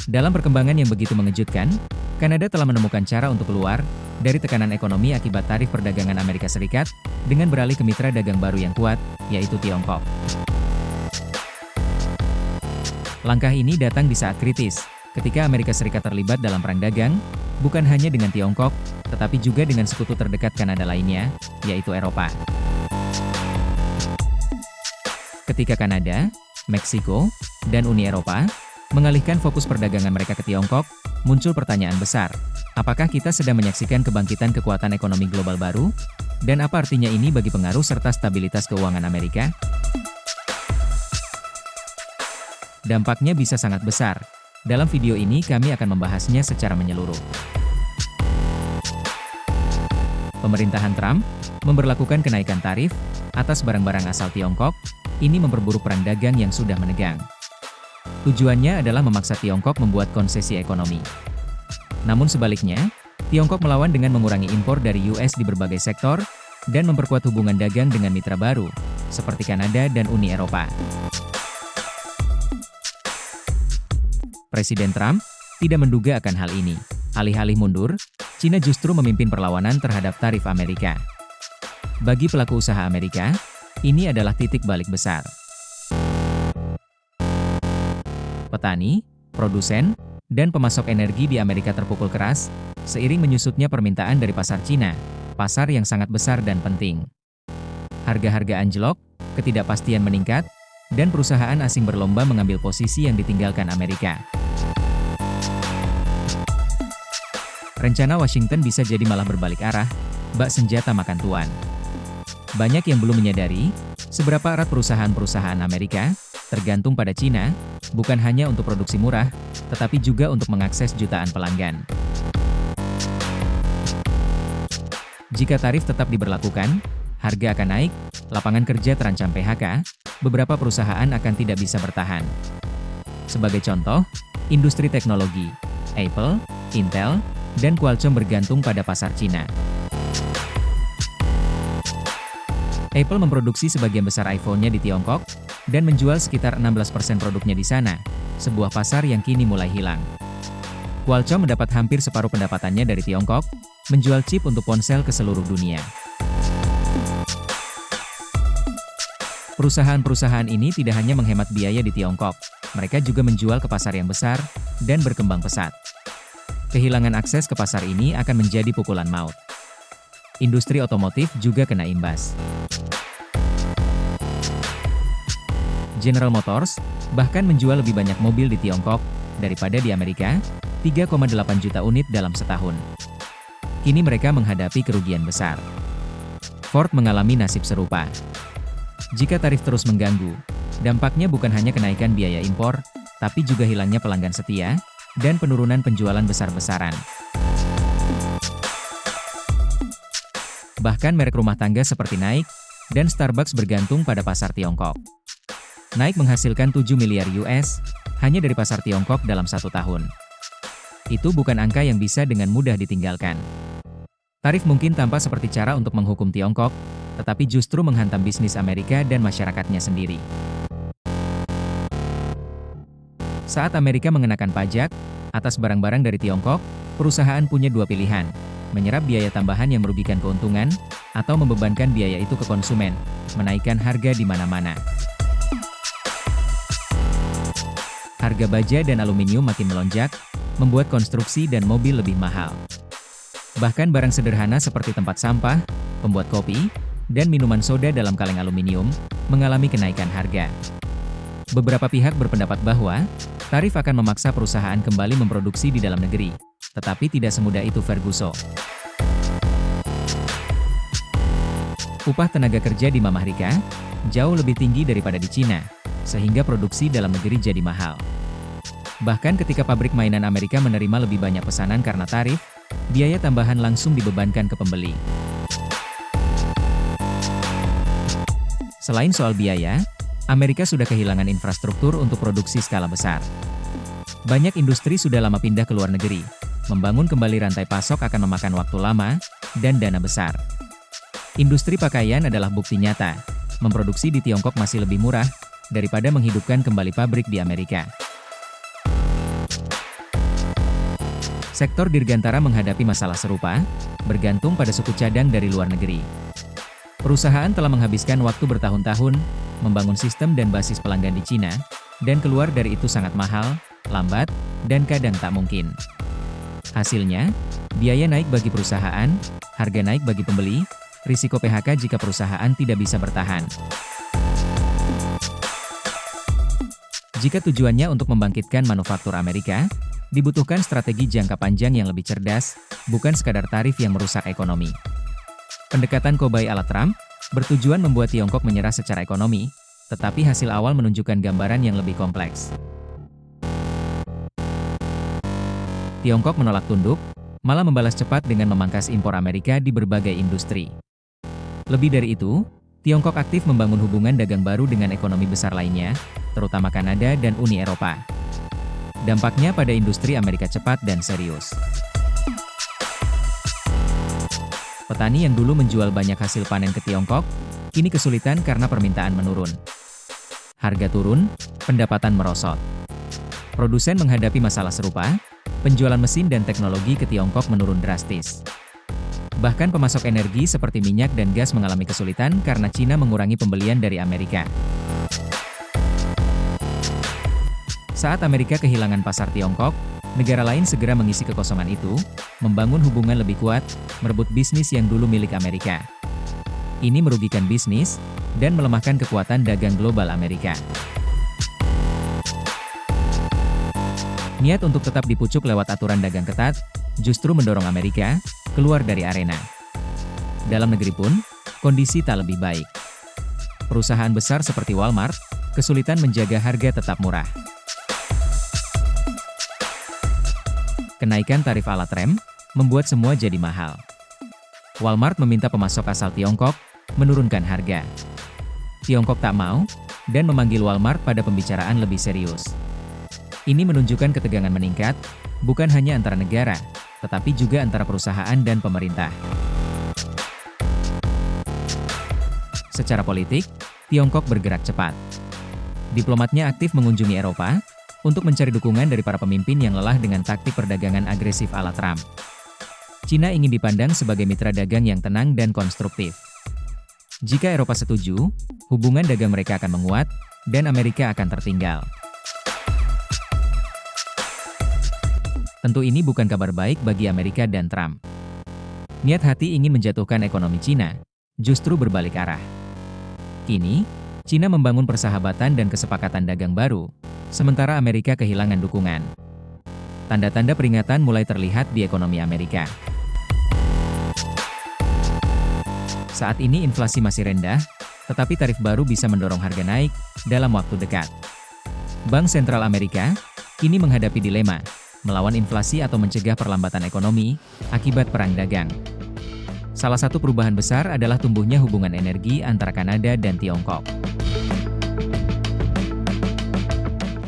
Dalam perkembangan yang begitu mengejutkan, Kanada telah menemukan cara untuk keluar dari tekanan ekonomi akibat tarif perdagangan Amerika Serikat dengan beralih ke mitra dagang baru yang kuat, yaitu Tiongkok. Langkah ini datang di saat kritis, ketika Amerika Serikat terlibat dalam perang dagang, bukan hanya dengan Tiongkok, tetapi juga dengan sekutu terdekat Kanada lainnya, yaitu Eropa. Ketika Kanada, Meksiko, dan Uni Eropa mengalihkan fokus perdagangan mereka ke Tiongkok, muncul pertanyaan besar. Apakah kita sedang menyaksikan kebangkitan kekuatan ekonomi global baru? Dan apa artinya ini bagi pengaruh serta stabilitas keuangan Amerika? Dampaknya bisa sangat besar. Dalam video ini kami akan membahasnya secara menyeluruh. Pemerintahan Trump memberlakukan kenaikan tarif atas barang-barang asal Tiongkok. Ini memperburuk perang dagang yang sudah menegang. Tujuannya adalah memaksa Tiongkok membuat konsesi ekonomi. Namun sebaliknya, Tiongkok melawan dengan mengurangi impor dari US di berbagai sektor, dan memperkuat hubungan dagang dengan mitra baru, seperti Kanada dan Uni Eropa. Presiden Trump tidak menduga akan hal ini. Alih-alih mundur, China justru memimpin perlawanan terhadap tarif Amerika. Bagi pelaku usaha Amerika, ini adalah titik balik besar. Petani, produsen, dan pemasok energi di Amerika terpukul keras, seiring menyusutnya permintaan dari pasar Cina, pasar yang sangat besar dan penting. Harga-harga anjlok, ketidakpastian meningkat, dan perusahaan asing berlomba mengambil posisi yang ditinggalkan Amerika. Rencana Washington bisa jadi malah berbalik arah, bak senjata makan tuan. Banyak yang belum menyadari, seberapa erat perusahaan-perusahaan Amerika tergantung pada Cina, bukan hanya untuk produksi murah, tetapi juga untuk mengakses jutaan pelanggan. Jika tarif tetap diberlakukan, harga akan naik, lapangan kerja terancam PHK, beberapa perusahaan akan tidak bisa bertahan. Sebagai contoh, industri teknologi, Apple, Intel, dan Qualcomm bergantung pada pasar Cina. Apple memproduksi sebagian besar iPhone-nya di Tiongkok, dan menjual sekitar 16% produknya di sana, sebuah pasar yang kini mulai hilang. Qualcomm mendapat hampir separuh pendapatannya dari Tiongkok, menjual chip untuk ponsel ke seluruh dunia. Perusahaan-perusahaan ini tidak hanya menghemat biaya di Tiongkok, mereka juga menjual ke pasar yang besar, dan berkembang pesat. Kehilangan akses ke pasar ini akan menjadi pukulan maut. Industri otomotif juga kena imbas. General Motors bahkan menjual lebih banyak mobil di Tiongkok daripada di Amerika, 3,8 juta unit dalam setahun. Kini mereka menghadapi kerugian besar. Ford mengalami nasib serupa. Jika tarif terus mengganggu, dampaknya bukan hanya kenaikan biaya impor, tapi juga hilangnya pelanggan setia, dan penurunan penjualan besar-besaran. Bahkan merek rumah tangga seperti Nike dan Starbucks bergantung pada pasar Tiongkok. Nike menghasilkan 7 miliar US hanya dari pasar Tiongkok dalam 1 tahun. Itu bukan angka yang bisa dengan mudah ditinggalkan. Tarif mungkin tampak seperti cara untuk menghukum Tiongkok, tetapi justru menghantam bisnis Amerika dan masyarakatnya sendiri. Saat Amerika mengenakan pajak atas barang-barang dari Tiongkok, perusahaan punya dua pilihan: menyerap biaya tambahan yang merugikan keuntungan, atau membebankan biaya itu ke konsumen, menaikkan harga di mana-mana. Harga baja dan aluminium makin melonjak, membuat konstruksi dan mobil lebih mahal. Bahkan barang sederhana seperti tempat sampah, pembuat kopi, dan minuman soda dalam kaleng aluminium, mengalami kenaikan harga. Beberapa pihak berpendapat bahwa, tarif akan memaksa perusahaan kembali memproduksi di dalam negeri, tetapi tidak semudah itu Ferguson. Upah tenaga kerja di Mamah Rika jauh lebih tinggi daripada di Cina, sehingga produksi dalam negeri jadi mahal. Bahkan ketika pabrik mainan Amerika menerima lebih banyak pesanan karena tarif, biaya tambahan langsung dibebankan ke pembeli. Selain soal biaya, Amerika sudah kehilangan infrastruktur untuk produksi skala besar. Banyak industri sudah lama pindah ke luar negeri. Membangun kembali rantai pasok akan memakan waktu lama dan dana besar. Industri pakaian adalah bukti nyata. Memproduksi di Tiongkok masih lebih murah daripada menghidupkan kembali pabrik di Amerika. Sektor dirgantara menghadapi masalah serupa, bergantung pada suku cadang dari luar negeri. Perusahaan telah menghabiskan waktu bertahun-tahun membangun sistem dan basis pelanggan di Cina, dan keluar dari itu sangat mahal, lambat, dan kadang tak mungkin. Hasilnya, biaya naik bagi perusahaan, harga naik bagi pembeli, risiko PHK jika perusahaan tidak bisa bertahan. Jika tujuannya untuk membangkitkan manufaktur Amerika, dibutuhkan strategi jangka panjang yang lebih cerdas, bukan sekadar tarif yang merusak ekonomi. Pendekatan Kobai ala Trump bertujuan membuat Tiongkok menyerah secara ekonomi, tetapi hasil awal menunjukkan gambaran yang lebih kompleks. Tiongkok menolak tunduk, malah membalas cepat dengan memangkas impor Amerika di berbagai industri. Lebih dari itu, Tiongkok aktif membangun hubungan dagang baru dengan ekonomi besar lainnya, terutama Kanada dan Uni Eropa. Dampaknya pada industri Amerika cepat dan serius. Petani yang dulu menjual banyak hasil panen ke Tiongkok, kini kesulitan karena permintaan menurun. Harga turun, pendapatan merosot. Produsen menghadapi masalah serupa, penjualan mesin dan teknologi ke Tiongkok menurun drastis. Bahkan pemasok energi seperti minyak dan gas mengalami kesulitan karena Cina mengurangi pembelian dari Amerika. Saat Amerika kehilangan pasar Tiongkok, negara lain segera mengisi kekosongan itu, membangun hubungan lebih kuat, merebut bisnis yang dulu milik Amerika. Ini merugikan bisnis, dan melemahkan kekuatan dagang global Amerika. Niat untuk tetap dipucuk lewat aturan dagang ketat, justru mendorong Amerika keluar dari arena. Dalam negeri pun, kondisi tak lebih baik. Perusahaan besar seperti Walmart, kesulitan menjaga harga tetap murah. Kenaikan tarif alat rem, membuat semua jadi mahal. Walmart meminta pemasok asal Tiongkok, menurunkan harga. Tiongkok tak mau, dan memanggil Walmart pada pembicaraan lebih serius. Ini menunjukkan ketegangan meningkat, bukan hanya antara negara, tetapi juga antara perusahaan dan pemerintah. Secara politik, Tiongkok bergerak cepat. Diplomatnya aktif mengunjungi Eropa, untuk mencari dukungan dari para pemimpin yang lelah dengan taktik perdagangan agresif ala Trump. Cina ingin dipandang sebagai mitra dagang yang tenang dan konstruktif. Jika Eropa setuju, hubungan dagang mereka akan menguat, dan Amerika akan tertinggal. Tentu ini bukan kabar baik bagi Amerika dan Trump. Niat hati ingin menjatuhkan ekonomi Cina, justru berbalik arah. Kini, Cina membangun persahabatan dan kesepakatan dagang baru, sementara Amerika kehilangan dukungan. Tanda-tanda peringatan mulai terlihat di ekonomi Amerika. Saat ini inflasi masih rendah, tetapi tarif baru bisa mendorong harga naik dalam waktu dekat. Bank Sentral Amerika kini menghadapi dilema, melawan inflasi atau mencegah perlambatan ekonomi akibat perang dagang. Salah satu perubahan besar adalah tumbuhnya hubungan energi antara Kanada dan Tiongkok.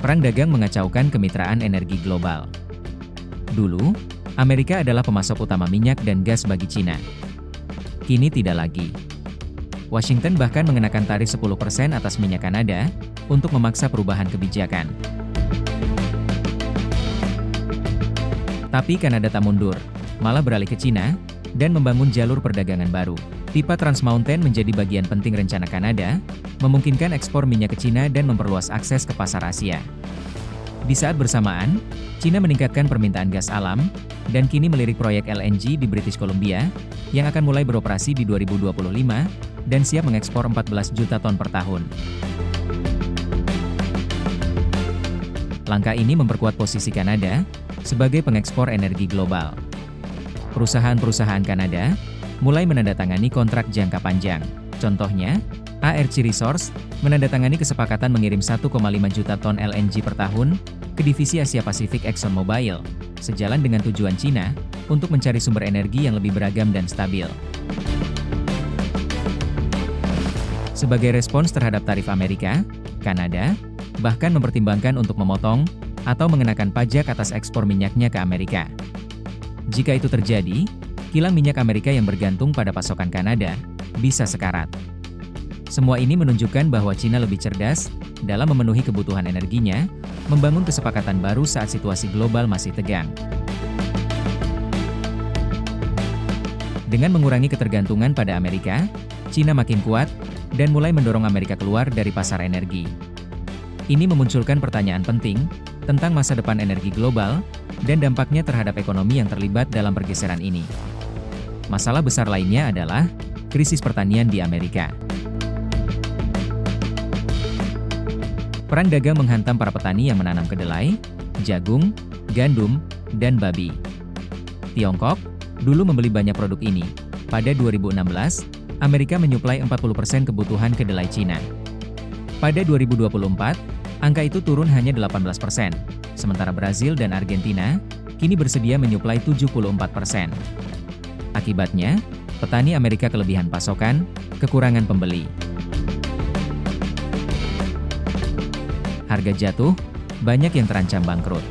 Perang dagang mengacaukan kemitraan energi global. Dulu, Amerika adalah pemasok utama minyak dan gas bagi Cina. Kini tidak lagi. Washington bahkan mengenakan tarif 10% atas minyak Kanada, untuk memaksa perubahan kebijakan. Tapi Kanada tak mundur, malah beralih ke Cina, dan membangun jalur perdagangan baru. Pipa Trans Mountain menjadi bagian penting rencana Kanada, memungkinkan ekspor minyak ke Cina dan memperluas akses ke pasar Asia. Di saat bersamaan, Cina meningkatkan permintaan gas alam, dan kini melirik proyek LNG di British Columbia, yang akan mulai beroperasi di 2025, dan siap mengekspor 14 juta ton per tahun. Langkah ini memperkuat posisi Kanada sebagai pengekspor energi global. Perusahaan-perusahaan Kanada mulai menandatangani kontrak jangka panjang. Contohnya, ARC Resources menandatangani kesepakatan mengirim 1,5 juta ton LNG per tahun ke divisi Asia Pasifik ExxonMobil, sejalan dengan tujuan Cina untuk mencari sumber energi yang lebih beragam dan stabil. Sebagai respons terhadap tarif Amerika, Kanada bahkan mempertimbangkan untuk memotong atau mengenakan pajak atas ekspor minyaknya ke Amerika. Jika itu terjadi, kilang minyak Amerika yang bergantung pada pasokan Kanada bisa sekarat. Semua ini menunjukkan bahwa Cina lebih cerdas dalam memenuhi kebutuhan energinya, membangun kesepakatan baru saat situasi global masih tegang. Dengan mengurangi ketergantungan pada Amerika, Cina makin kuat dan mulai mendorong Amerika keluar dari pasar energi. Ini memunculkan pertanyaan penting tentang masa depan energi global dan dampaknya terhadap ekonomi yang terlibat dalam pergeseran ini. Masalah besar lainnya adalah krisis pertanian di Amerika. Perang dagang menghantam para petani yang menanam kedelai, jagung, gandum, dan babi. Tiongkok dulu membeli banyak produk ini. Pada 2016, Amerika menyuplai 40% kebutuhan kedelai Cina. Pada 2024, angka itu turun hanya 18%, sementara Brazil dan Argentina kini bersedia menyuplai 74%. Akibatnya, petani Amerika kelebihan pasokan, kekurangan pembeli. Harga jatuh, banyak yang terancam bangkrut.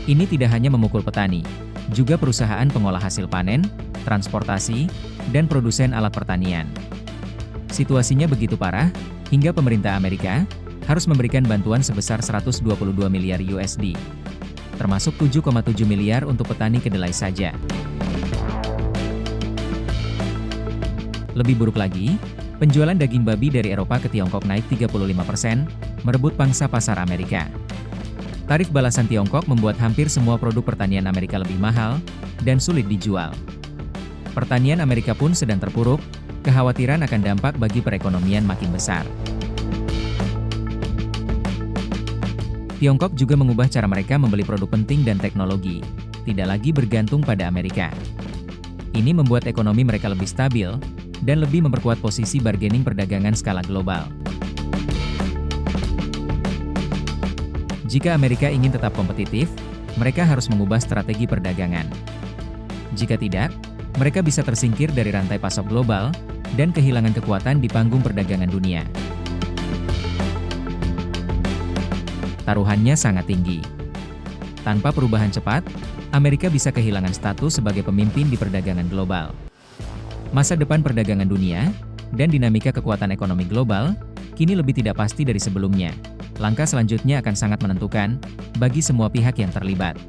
Ini tidak hanya memukul petani, juga perusahaan pengolah hasil panen, transportasi, dan produsen alat pertanian. Situasinya begitu parah, hingga pemerintah Amerika harus memberikan bantuan sebesar 122 miliar USD, termasuk 7,7 miliar untuk petani kedelai saja. Lebih buruk lagi, penjualan daging babi dari Eropa ke Tiongkok naik 35%, merebut pangsa pasar Amerika. Tarif balasan Tiongkok membuat hampir semua produk pertanian Amerika lebih mahal dan sulit dijual. Pertanian Amerika pun sedang terpuruk, kekhawatiran akan dampak bagi perekonomian makin besar. Tiongkok juga mengubah cara mereka membeli produk penting dan teknologi, tidak lagi bergantung pada Amerika. Ini membuat ekonomi mereka lebih stabil dan lebih memperkuat posisi bargaining perdagangan skala global. Jika Amerika ingin tetap kompetitif, mereka harus mengubah strategi perdagangan. Jika tidak, mereka bisa tersingkir dari rantai pasok global dan kehilangan kekuatan di panggung perdagangan dunia. Taruhannya sangat tinggi. Tanpa perubahan cepat, Amerika bisa kehilangan status sebagai pemimpin di perdagangan global. Masa depan perdagangan dunia dan dinamika kekuatan ekonomi global kini lebih tidak pasti dari sebelumnya. Langkah selanjutnya akan sangat menentukan bagi semua pihak yang terlibat.